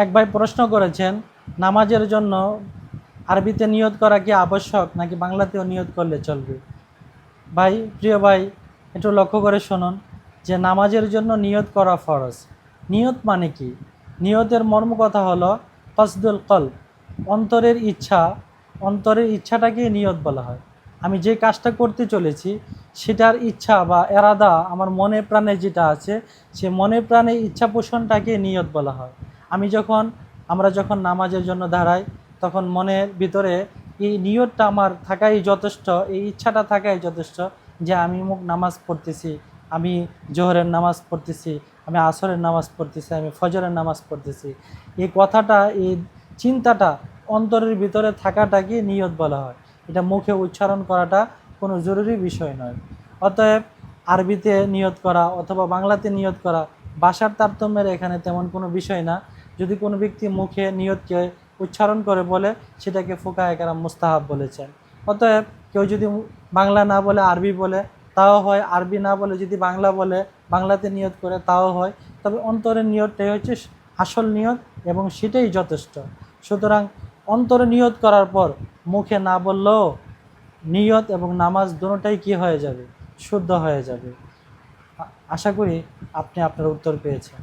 এক ভাই প্রশ্ন করেছেন, নামাজের জন্য আরবিতে নিয়ত করা কি আবশ্যক নাকি বাংলাতেও নিয়ত করলে চলবে? ভাই, প্রিয় ভাই, একটু লক্ষ্য করে শুনুন যে নামাজের জন্য নিয়ত করা ফরজ। নিয়ত মানে কি? নিয়তের মর্ম কথা হলো কসদুল কলব, অন্তরের ইচ্ছা। অন্তরের ইচ্ছাটাকে নিয়ত বলা হয়। আমি যে কাজটা করতে চলেছি সেটার ইচ্ছা বা এরাদা আমার মনে প্রাণে যেটা আছে, সে মনে প্রাণে ইচ্ছা পোষণটাকে নিয়ত বলা হয়। আমরা যখন নামাজের জন্য দাঁড়াই, তখন মনের ভিতরে এই নিয়তটা আমার থাকাই যথেষ্ট, এই ইচ্ছাটা থাকাই যথেষ্ট যে আমি মুখ নামাজ পড়তেছি, আমি জোহরের নামাজ পড়তেছি, আমি আসরের নামাজ পড়তেছি, আমি ফজরের নামাজ পড়তেছি। এই কথাটা, এই চিন্তাটা অন্তরের ভিতরে থাকাটাকে নিয়ত বলা হয়। এটা মুখে উচ্চারণ করাটা কোনো জরুরি বিষয় নয়। অতএব আরবিতে নিয়ত করা অথবা বাংলাতে নিয়ত করা ভাষার তারতম্যের এখানে তেমন কোনো বিষয় না। যদি কোনো ব্যক্তি মুখে নিয়তকে উচ্চারণ করে বলে, সেটাকে ফুকায়ে কেরাম মুস্তাহাব বলেছেন। অতএব কেউ যদি বাংলা না বলে আরবি বলে তাও হয়, আরবি না বলে যদি বাংলা বলে, বাংলাতে নিয়ত করে তাও হয়। তবে অন্তরের নিয়তটাই হচ্ছে আসল নিয়ত এবং সেটাই যথেষ্ট। সুতরাং অন্তরে নিয়ত করার পর মুখে না বললেও নিয়ত এবং নামাজ দুটোটাই কি হয়ে যাবে? শুদ্ধ হয়ে যাবে। আশা করি আপনি আপনার উত্তর পেয়েছেন।